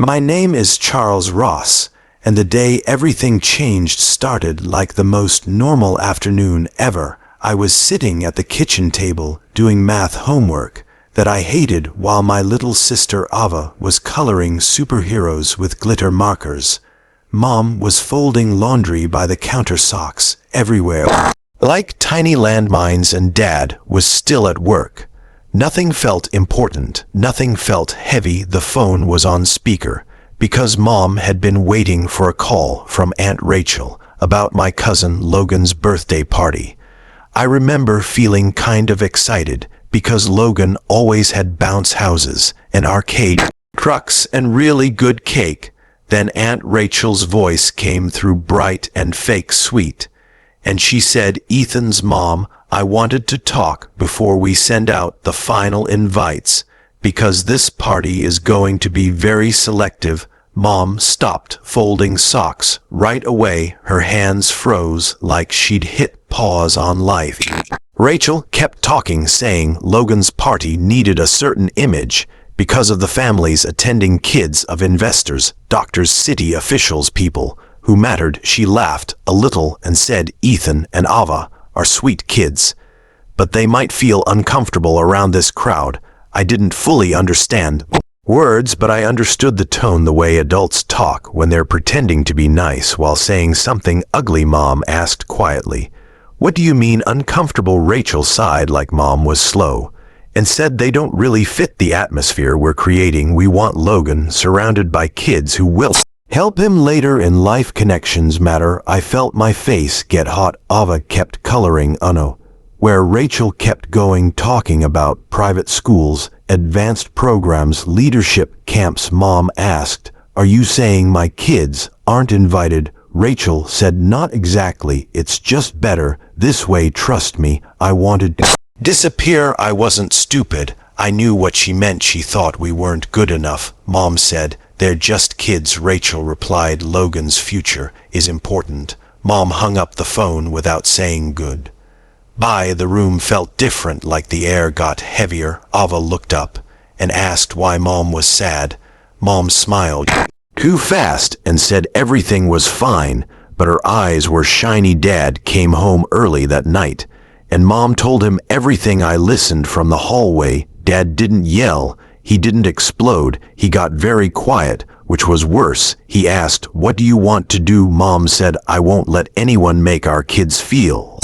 My name is Charles Ross, and the day everything changed started like the most normal afternoon ever. I was sitting at the kitchen table doing math homework that I hated while my little sister Ava was coloring superheroes with glitter markers. Mom was folding laundry by the counter, socks everywhere, like tiny landmines, and Dad was still at work. Nothing felt important, nothing felt heavy. The phone was on speaker because Mom had been waiting for a call from Aunt Rachel about my cousin Logan's birthday party. I remember feeling kind of excited because Logan always had bounce houses and arcade trucks and really good cake. Then Aunt Rachel's voice came through, bright and fake sweet, and she said, "Ethan's mom, I wanted to talk before we send out the final invites, because this party is going to be very selective." Mom stopped folding socks right away. Her hands froze like she'd hit pause on life. Rachel kept talking, saying Logan's party needed a certain image because of the families attending, kids of investors, doctors, city officials, people who mattered. She laughed a little and said, "Ethan and Ava are sweet kids, but they might feel uncomfortable around this crowd." I didn't fully understand words, but I understood the tone, the way adults talk when they're pretending to be nice while saying something ugly. Mom asked quietly, "What do you mean uncomfortable?" Rachel sighed like Mom was slow and said, "They don't really fit the atmosphere we're creating. We want Logan surrounded by kids who will help him later in life. Connections matter." I felt my face get hot. Ava kept coloring Uno, where Rachel kept going, talking about private schools, advanced programs, leadership camps. Mom asked, "Are you saying my kids aren't invited?" Rachel said, "Not exactly. It's just better this way. Trust me." I wanted to disappear. I wasn't stupid. I knew what she meant. She thought we weren't good enough. Mom said, "They're just kids." Rachel replied, "Logan's future is important." Mom hung up the phone without saying good bye. The room felt different, like the air got heavier. Ava looked up and asked why Mom was sad. Mom smiled too fast and said everything was fine, but her eyes were shiny. Dad came home early that night, and Mom told him everything. I listened from the hallway. Dad didn't yell. He didn't explode. He got very quiet, which was worse. He asked, "What do you want to do?" Mom said, "I won't let anyone make our kids feel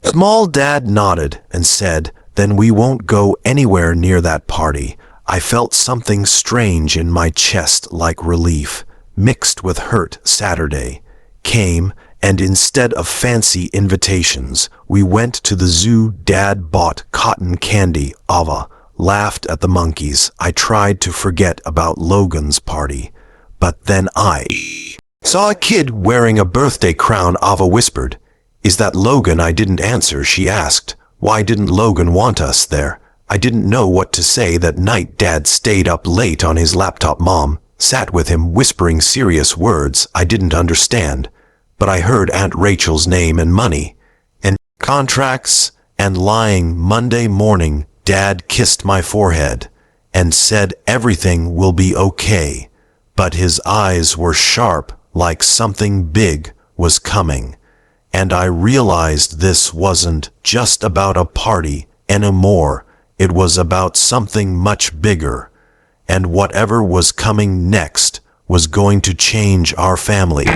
small." Dad nodded and said, "Then we won't go anywhere near that party." I felt something strange in my chest, like relief mixed with hurt. Saturday came, and instead of fancy invitations, we went to the zoo. Dad bought cotton candy. Ava laughed at the monkeys. I tried to forget about Logan's party, but then I saw a kid wearing a birthday crown. Ava whispered, "Is that Logan?" I didn't answer. She asked, "Why didn't Logan want us there?" I didn't know what to say. That night, Dad stayed up late on his laptop. Mom sat with him, whispering serious words I didn't understand, but I heard Aunt Rachel's name and money and contracts and lying. Monday morning, Dad kissed my forehead and said everything will be okay, but his eyes were sharp, like something big was coming. And I realized this wasn't just about a party anymore. It was about something much bigger. And whatever was coming next was going to change our family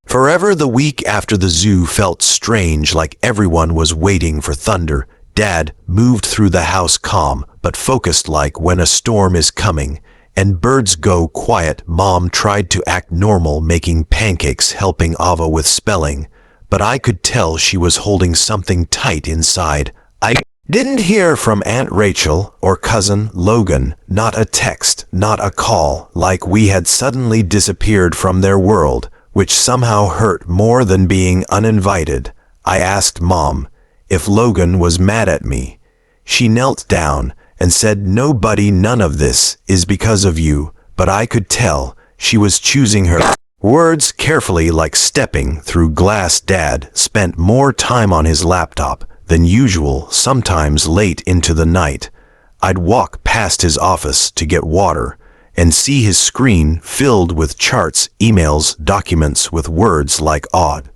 forever. The week after the zoo felt strange, like everyone was waiting for thunder. Dad moved through the house, calm but focused, like when a storm is coming and birds go quiet. Mom tried to act normal, making pancakes, helping Ava with spelling, but I could tell she was holding something tight inside. I didn't hear from Aunt Rachel or cousin Logan, not a text, not a call, like we had suddenly disappeared from their world, which somehow hurt more than being uninvited. I asked Mom if Logan was mad at me. She knelt down and said, "Nobody, none of this is because of you," but I could tell she was choosing her words carefully, like stepping through glass. Dad spent more time on his laptop than usual, sometimes late into the night. I'd walk past his office to get water, and see his screen filled with charts, emails, documents with words like odd.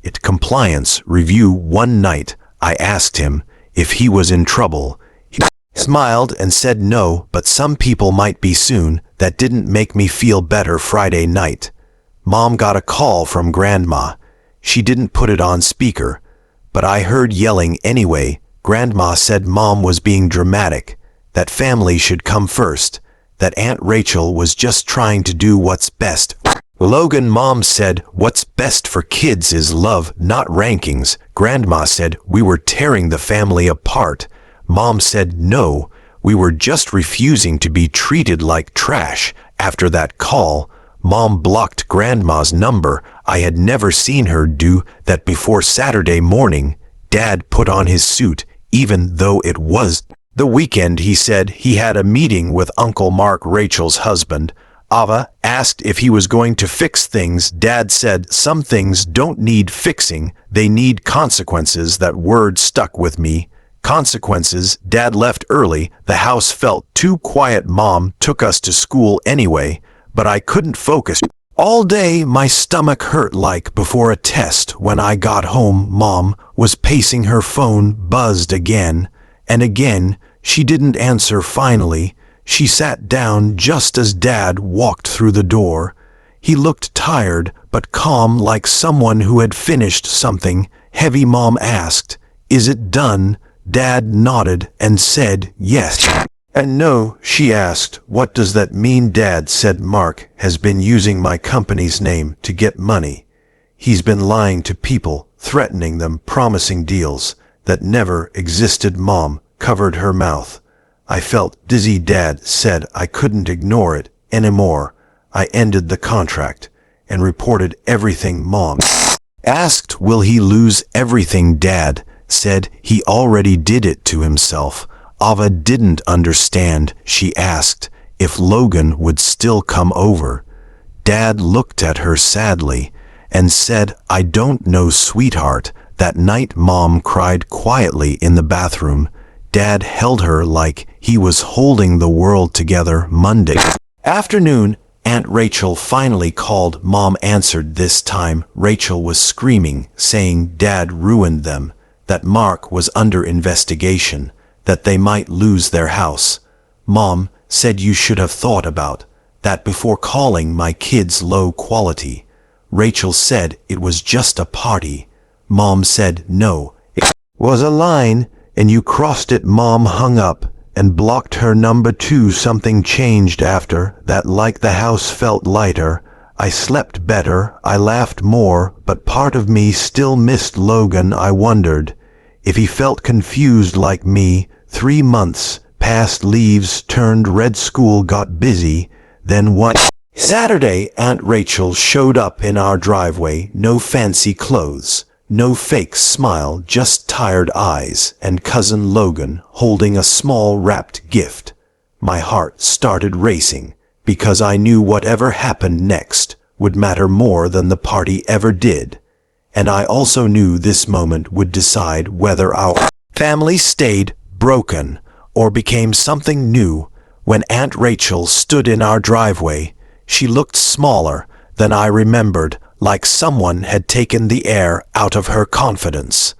At compliance review one night, I asked him if he was in trouble. He smiled and said no, but some people might be soon. That didn't make me feel better. Friday night, Mom got a call from Grandma. She didn't put it on speaker, but I heard yelling anyway. Grandma said Mom was being dramatic, that family should come first, that Aunt Rachel was just trying to do what's best. Logan, Mom said, what's best for kids is love, not rankings. Grandma said we were tearing the family apart. Mom said no, we were just refusing to be treated like trash. After that call, Mom blocked Grandma's number. I had never seen her do that before. Saturday morning, Dad put on his suit, even though it was the weekend. He said he had a meeting with Uncle Mark, Rachel's husband. Ava asked if he was going to fix things. Dad said some things don't need fixing, they need consequences. That word stuck with me. Consequences. Dad left early. The house felt too quiet. Mom took us to school anyway, but I couldn't focus. All day my stomach hurt like before a test. When I got home, Mom was pacing her phone, buzzed again and again. She didn't answer. Finally, she sat down just as Dad walked through the door. He looked tired but calm, like someone who had finished something heavy. Mom asked, "Is it done?" Dad nodded and said yes. "And no," she asked, "what does that mean?" Dad said, "Mark has been using my company's name to get money. He's been lying to people, threatening them, promising deals that never existed." Mom covered her mouth. I felt dizzy. Dad said I couldn't ignore it anymore. I ended the contract and reported everything. Mom asked, "Will he lose everything?" Dad said he already did it to himself. Ava didn't understand. She asked if Logan would still come over. Dad looked at her sadly and said, "I don't know, sweetheart." That night, Mom cried quietly in the bathroom. Dad held her like he was holding the world together. Monday afternoon, Aunt Rachel finally called. Mom answered. This time, Rachel was screaming, saying Dad ruined them, that Mark was under investigation, that they might lose their house. Mom said you should have thought about that before calling my kids low quality. Rachel said it was just a party. Mom said no, it was a line and you crossed it. Mom hung up and blocked her number too. Something changed after that, like the house felt lighter. I slept better, I laughed more, but part of me still missed Logan. I wondered if he felt confused like me. 3 months passed, leaves turned red, school got busy. Then one Saturday, Aunt Rachel showed up in our driveway. No fancy clothes, no fake smile, just tired eyes, and cousin Logan holding a small wrapped gift. My heart started racing, because I knew whatever happened next would matter more than the party ever did. And I also knew this moment would decide whether our family stayed broken or became something new. When Aunt Rachel stood in our driveway, she looked smaller than I remembered, like someone had taken the air out of her confidence.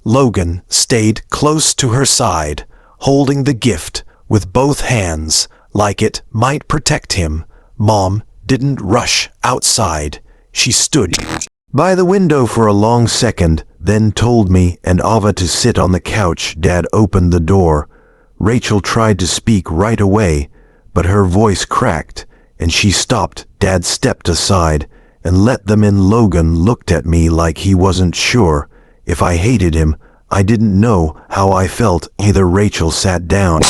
Logan stayed close to her side, holding the gift with both hands, like it might protect him. Mom didn't rush outside. She stood by the window for a long second, then told me and Ava to sit on the couch. Dad opened the door. Rachel tried to speak right away, but her voice cracked, and she stopped. Dad stepped aside and let them in. Logan looked at me like he wasn't sure if I hated him. I didn't know how I felt either. Rachel sat down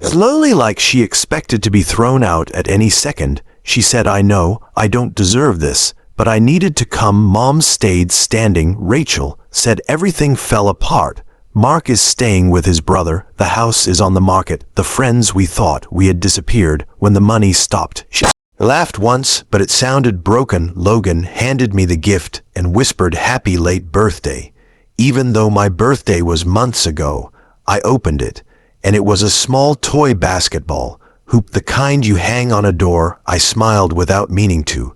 slowly, like she expected to be thrown out at any second. She said, "I know I don't deserve this, but I needed to come." Mom stayed standing. Rachel said everything fell apart. Mark is staying with his brother. The house is on the market. The friends we thought we had disappeared when the money stopped. She laughed once, but it sounded broken. Logan handed me the gift and whispered, "Happy late birthday." Even though my birthday was months ago, I opened it, and it was a small toy basketball. hoop the kind you hang on a door. I smiled without meaning to,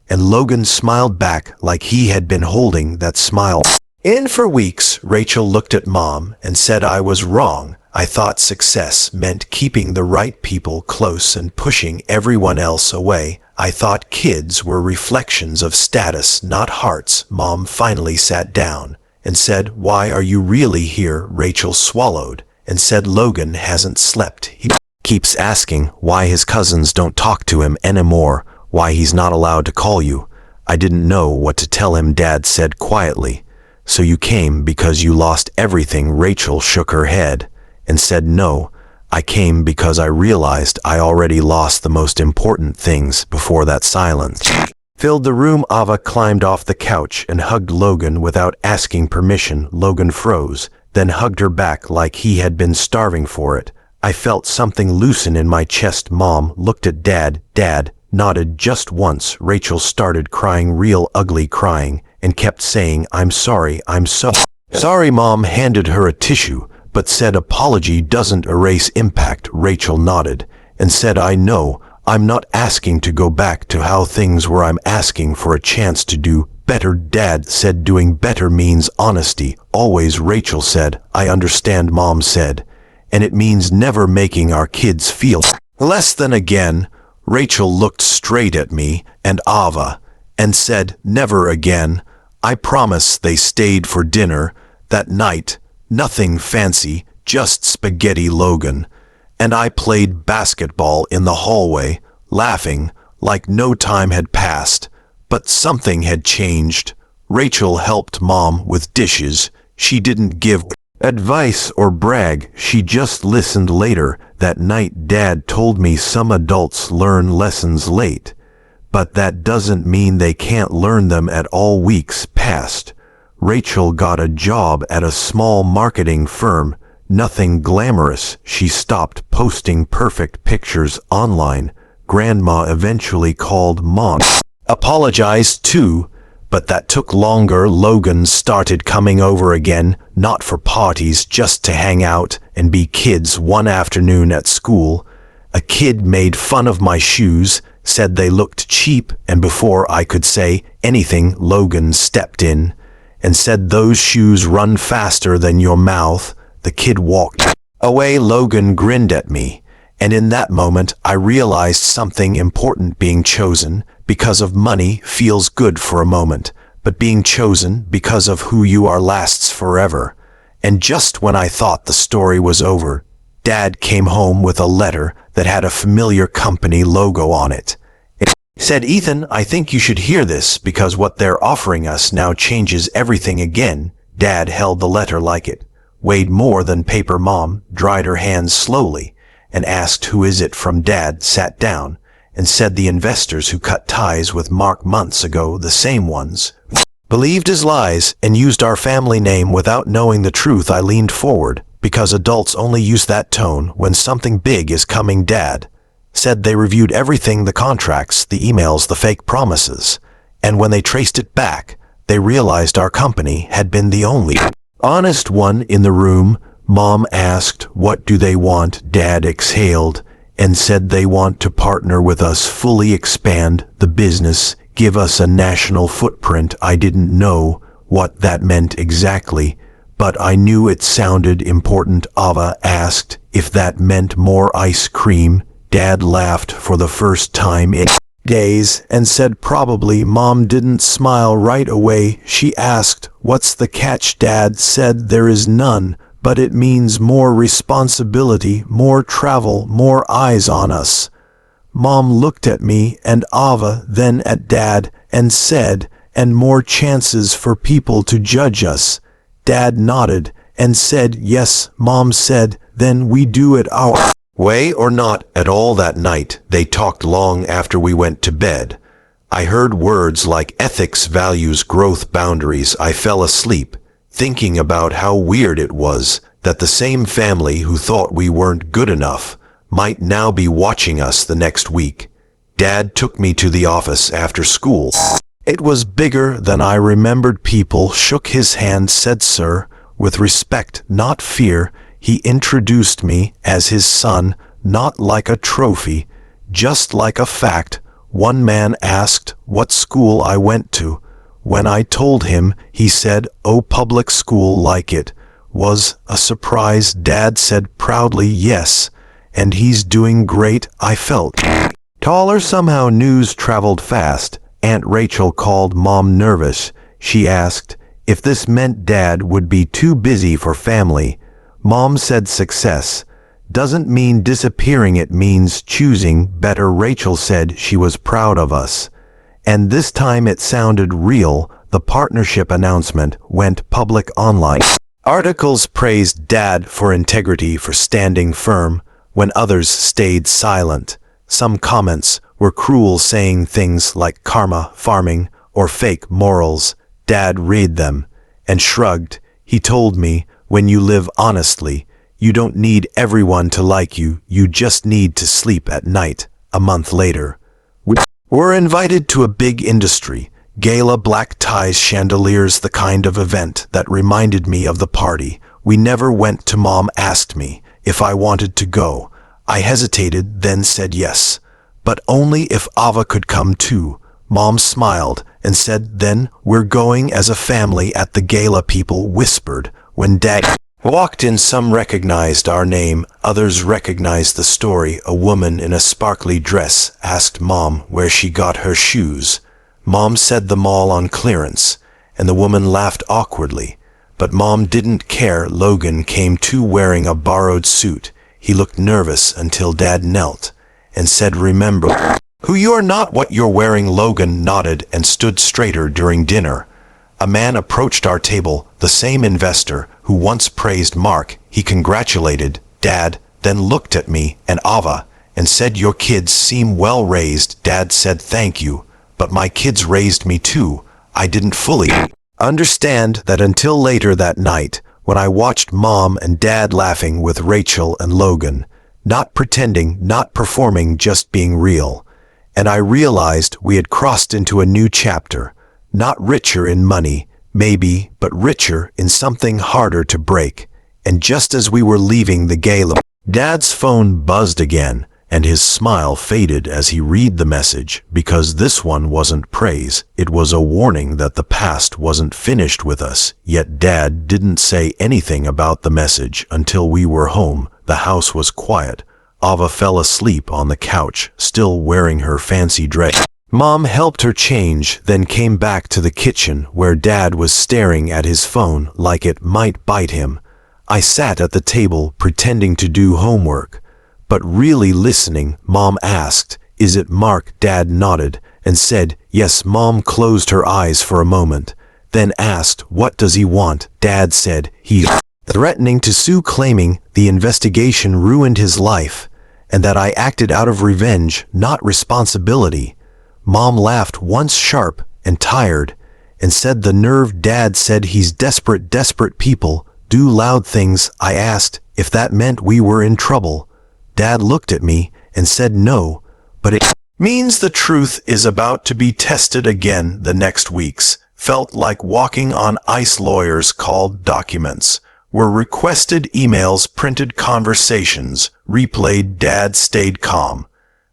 and Logan smiled back like he had been holding that smile in for weeks. Rachel looked at Mom and said I was wrong. I thought success meant keeping the right people close and pushing everyone else away. I thought kids were reflections of status, not hearts. Mom finally sat down and said, "Why are you really here?" Rachel swallowed and said, "Logan hasn't slept. He keeps asking why his cousins don't talk to him anymore, why he's not allowed to call you." I didn't know what to tell him, Dad said quietly. "So you came because you lost everything?" Rachel shook her head and said, "No, I came because I realized I already lost the most important things." Before that silence filled the room, Ava climbed off the couch and hugged Logan without asking permission. Logan froze, then hugged her back like he had been starving for it. I felt something loosen in my chest. Mom looked at Dad. Dad nodded just once. Rachel started crying, real ugly crying, and kept saying, "I'm sorry, I'm so sorry." Mom handed her a tissue, but said apology doesn't erase impact. Rachel nodded and said, "I know, I'm not asking to go back to how things were. I'm asking for a chance to do better." Dad said doing better means honesty, always. Rachel said, "I understand," Mom said, "and it means never making our kids feel less than again." Rachel looked straight at me and Ava and said, "Never again." I promise. They stayed for dinner that night. Nothing fancy, just spaghetti. Logan and I played basketball in the hallway, laughing like no time had passed. But something had changed. Rachel helped Mom with dishes. She didn't give advice or brag, she just listened. Later that night, Dad told me some adults learn lessons late, but that doesn't mean they can't learn them at all. Weeks passed. Rachel got a job at a small marketing firm. Nothing glamorous. She stopped posting perfect pictures online. Grandma eventually called. Mom apologized too, but that took longer. Logan started coming over again, not for parties, just to hang out and be kids. One afternoon at school, a kid made fun of my shoes, said they looked cheap, and before I could say anything, Logan stepped in and said, "Those shoes run faster than your mouth." The kid walked away. Logan grinned at me, and in that moment I realized something important. Being chosen because of money feels good for a moment, but being chosen because of who you are lasts forever. And just when I thought the story was over, Dad came home with a letter that had a familiar company logo on it. It said, "Ethan, I think you should hear this because what they're offering us now changes everything again." Dad held the letter like it weighed more than paper. Mom dried her hands slowly and asked, "Who is it from?" Dad sat down and said, "The investors who cut ties with Mark months ago, the same ones believed his lies and used our family name without knowing the truth." I leaned forward because adults only use that tone when something big is coming. Dad said they reviewed everything, the contracts, the emails, the fake promises, and when they traced it back, they realized our company had been the only honest one in the room. Mom asked, "What do they want?" Dad exhaled and said, "They want to partner with us, fully expand the business, give us a national footprint." I didn't know what that meant exactly, but I knew it sounded important. Ava asked if that meant more ice cream. Dad laughed for the first time in days and said, "Probably." Mom didn't smile right away. She asked, "What's the catch?" Dad said, "There is none, but it means more responsibility, more travel, more eyes on us." Mom looked at me and Ava, then at Dad, and said, "And more chances for people to judge us." Dad nodded and said, "Yes." Mom said, "Then we do it our way or not at all." That night, they talked long after we went to bed. I heard words like ethics, values, growth, boundaries. I fell asleep, thinking about how weird it was that the same family who thought we weren't good enough might now be watching us the next week. Dad took me to the office after school. It was bigger than I remembered. People shook his hand, said "Sir," with respect, not fear. He introduced me as his son, not like a trophy, just like a fact. One man asked what school I went to. When I told him, he said, "Oh, public school like it." Was a surprise. Dad said proudly, "Yes, and he's doing great." I felt taller. Somehow news traveled fast. Aunt Rachel called Mom nervous. She asked if this meant Dad would be too busy for family. Mom said success doesn't mean disappearing, it means choosing better. Rachel said she was proud of us. And this time it sounded real. The partnership announcement went public online. Articles praised Dad for integrity, for standing firm when others stayed silent. Some comments were cruel, saying things like karma, farming, or fake morals. Dad read them and shrugged. He told me, when you live honestly, you don't need everyone to like you, you just need to sleep at night. A month later, we were invited to a big industry gala, black ties, chandeliers, the kind of event that reminded me of the party. We never went to. Mom asked me if I wanted to go. I hesitated, then said yes, but only if Ava could come too. Mom smiled and said, "Then we're going as a family." At the gala, people whispered. When Dad walked in, some recognized our name, others recognized the story. A woman in a sparkly dress asked Mom where she got her shoes. Mom said the mall on clearance, and the woman laughed awkwardly. But Mom didn't care. Logan came too, wearing a borrowed suit. He looked nervous until Dad knelt and said, "Remember who you're, not what you're wearing." Logan nodded and stood straighter. During dinner, a man approached our table, the same investor who once praised Mark. He congratulated Dad, then looked at me and Ava and said, "Your kids seem well raised." Dad said, "Thank you, but my kids raised me too." I didn't fully understand that until later that night, when I watched Mom and Dad laughing with Rachel and Logan, not pretending, not performing, just being real. And I realized we had crossed into a new chapter, not richer in money, maybe, but richer in something harder to break. And just as we were leaving the gala, Dad's phone buzzed again, and his smile faded as he read the message, because this one wasn't praise, it was a warning that the past wasn't finished with us. Yet Dad didn't say anything about the message until we were home. The house was quiet. Ava fell asleep on the couch, still wearing her fancy dress. Mom helped her change, then came back to the kitchen where Dad was staring at his phone like it might bite him. I sat at the table pretending to do homework, but really listening. Mom asked, "Is it Mark?" Dad nodded and said, "Yes." Mom closed her eyes for a moment, then asked, "What does he want?" Dad said, "He's threatening to sue, claiming the investigation ruined his life, and that I acted out of revenge, not responsibility." Mom laughed once, sharp and tired, and said, "The nerve." Dad said, "He's desperate. Desperate people do loud things." I asked if that meant we were in trouble. Dad looked at me and said, "No, but it means the truth is about to be tested again." The next weeks felt like walking on ice. Lawyers called, documents were requested, emails printed, conversations replayed. Dad stayed calm,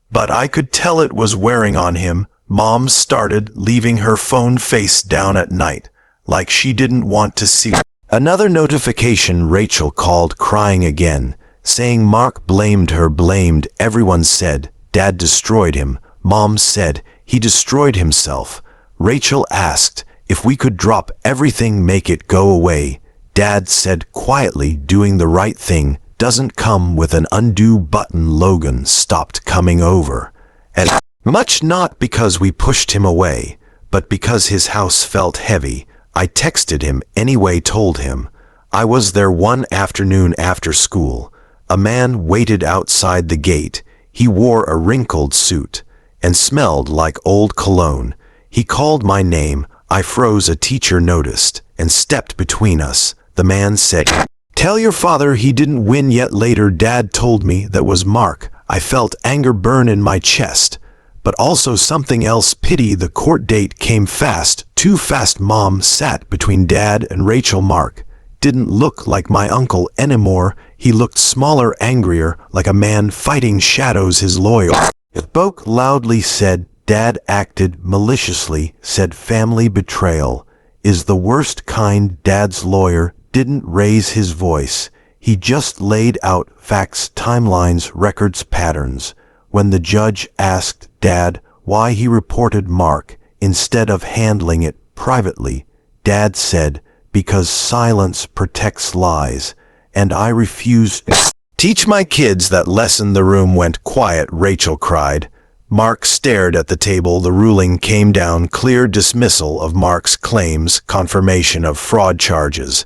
but I could tell it was wearing on him. Mom started leaving her phone face down at night, like she didn't want to see. Another notification. Rachel called, crying again, saying Mark blamed her, blamed everyone. Said Dad destroyed him. Mom said he destroyed himself. Rachel asked if we could drop everything, make it go away. Dad said quietly, "Doing the right thing doesn't come with an undo button." Logan stopped coming over as much, not because we pushed him away, but because his house felt heavy. I texted him anyway, told him I was there one afternoon after school. A man waited outside the gate. He wore a wrinkled suit and smelled like old cologne. He called my name. I froze. A teacher noticed and stepped between us. The man said, "Tell your father he didn't win yet." Later, Dad told me that was Mark. I felt anger burn in my chest, but also something else, pity. The court date came fast, too fast. Mom sat between Dad and Rachel. Mark didn't look like my uncle anymore. He looked smaller, angrier, like a man fighting shadows. His lawyer spoke loudly, said, "Dad acted maliciously," said family betrayal is the worst kind. Dad's lawyer didn't raise his voice. He just laid out facts, timelines, records, patterns. When the judge asked Dad why he reported Mark instead of handling it privately, Dad said, "Because silence protects lies, and I refused to teach my kids that lesson." The room went quiet. Rachel cried. Mark stared at the table. The ruling came down. Clear dismissal of Mark's claims, confirmation of fraud charges.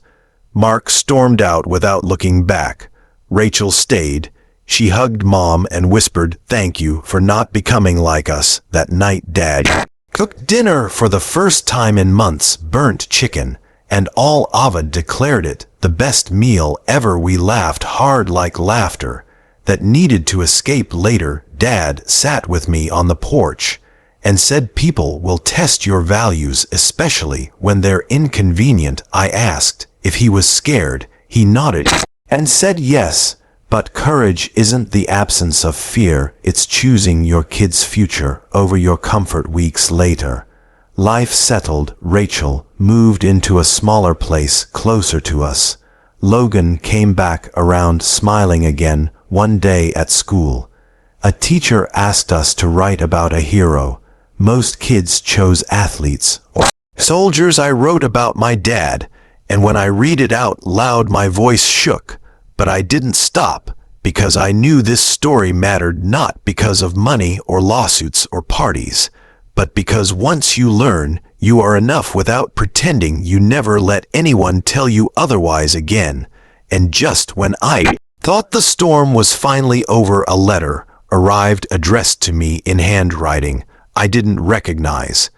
Mark stormed out without looking back. Rachel stayed. She hugged Mom and whispered, "Thank you for not becoming like us." That night, Dad cooked dinner for the first time in months, burnt chicken, and all Ovid declared it the best meal ever. We laughed hard, like laughter that needed to escape. Later, Dad sat with me on the porch and said, "People will test your values, especially when they're inconvenient." I asked if he was scared. He nodded and said yes. But courage isn't the absence of fear, it's choosing your kid's future over your comfort. Weeks later, life settled. Rachel moved into a smaller place closer to us. Logan came back around, smiling again. One day at school, a teacher asked us to write about a hero. Most kids chose athletes or soldiers. I wrote about my dad, and when I read it out loud, my voice shook. But I didn't stop, because I knew this story mattered, not because of money or lawsuits or parties, but because once you learn, you are enough without pretending. You never let anyone tell you otherwise again. And just when I thought the storm was finally over, a letter arrived addressed to me in handwriting I didn't recognize,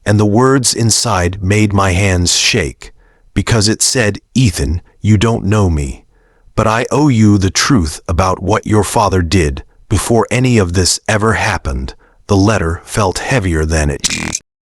and the words inside made my hands shake, because it said, "Ethan, you don't know me, but I owe you the truth about what your father did before any of this ever happened." The letter felt heavier than it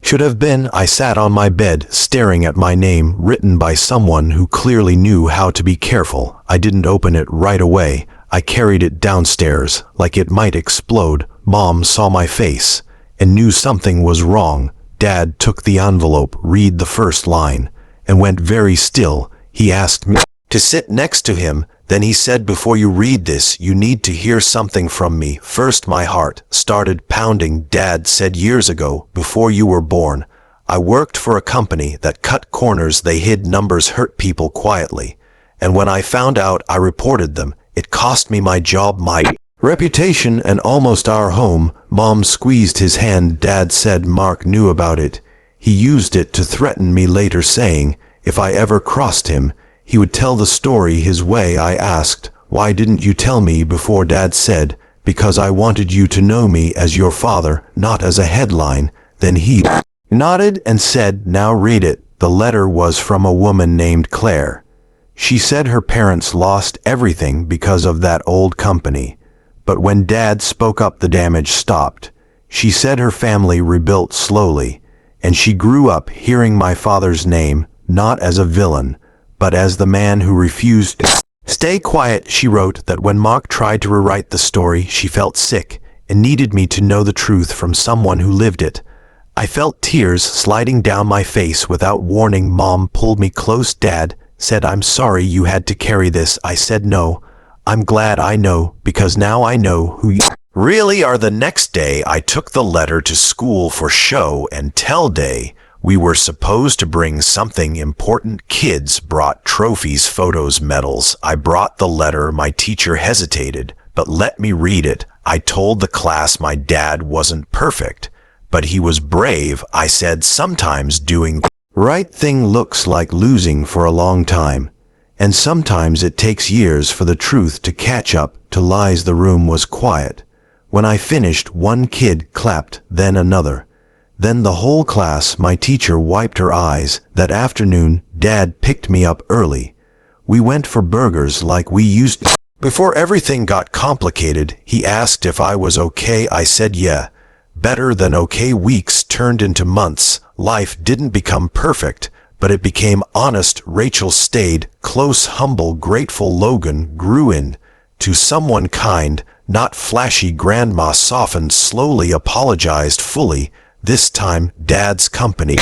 should have been. I sat on my bed, staring at my name, written by someone who clearly knew how to be careful. I didn't open it right away. I carried it downstairs, like it might explode. Mom saw my face and knew something was wrong. Dad took the envelope, read the first line, and went very still. He asked me to sit next to him. Then he said, "Before you read this, you need to hear something from me." First, my heart started pounding. Dad said years ago, before you were born, I worked for a company that cut corners. They hid numbers, hurt people quietly. And when I found out, I reported them. It cost me my job, my reputation, and almost our home. Mom squeezed his hand. Dad said Mark knew about it. He used it to threaten me later, saying if I ever crossed him, he would tell the story his way. I asked, "Why didn't you tell me before?" Dad said, "Because I wanted you to know me as your father, not as a headline." Then he nodded and said, "Now read it." The letter was from a woman named Claire. She said her parents lost everything because of that old company. But when Dad spoke up, the damage stopped. She said her family rebuilt slowly, and she grew up hearing my father's name, not as a villain, but as the man who refused to stay quiet. She wrote that when Mark tried to rewrite the story, she felt sick and needed me to know the truth from someone who lived it. I felt tears sliding down my face without warning. Mom pulled me close. Dad said, "I'm sorry you had to carry this." I said, "No, I'm glad I know, because now I know who you really are." The next day, I took the letter to school for show and tell day. We were supposed to bring something important. Kids brought trophies, photos, medals. I brought the letter. My teacher hesitated, but let me read it. I told the class my dad wasn't perfect, but he was brave. I said, "Sometimes doing the right thing looks like losing for a long time, and sometimes it takes years for the truth to catch up to lies." The room was quiet. When I finished, one kid clapped, then another. Then the whole class. My teacher wiped her eyes. That afternoon, Dad picked me up early. We went for burgers like we used to. Before everything got complicated, he asked if I was okay. I said yeah. Better than okay. Weeks turned into months. Life didn't become perfect, but it became honest. Rachel stayed close, humble, grateful. Logan grew into someone kind, not flashy. Grandma softened, slowly apologized fully. This time, Dad's company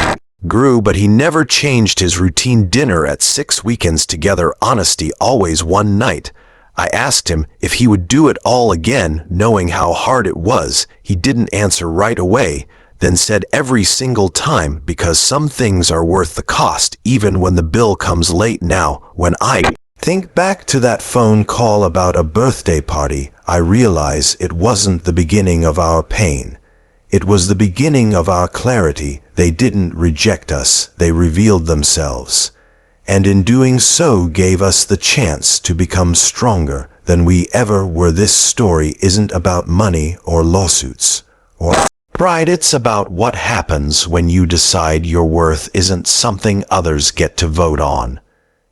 grew, but he never changed his routine dinner at 6, weekends together, honesty always won. Night I asked him if he would do it all again, knowing how hard it was. He didn't answer right away, then said every single time, because some things are worth the cost, even when the bill comes late. Now, when I think back to that phone call about a birthday party, I realize it wasn't the beginning of our pain. It was the beginning of our clarity. They didn't reject us, they revealed themselves. And in doing so gave us the chance to become stronger than we ever were. This story isn't about money or lawsuits or pride. It's about what happens when you decide your worth isn't something others get to vote on.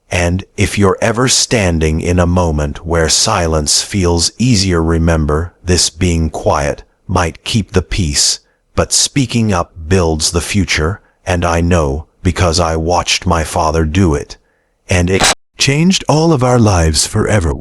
And if you're ever standing in a moment where silence feels easier, remember this: being quiet might keep the peace, but speaking up builds the future. And I know, because I watched my father do it, and it changed all of our lives forever.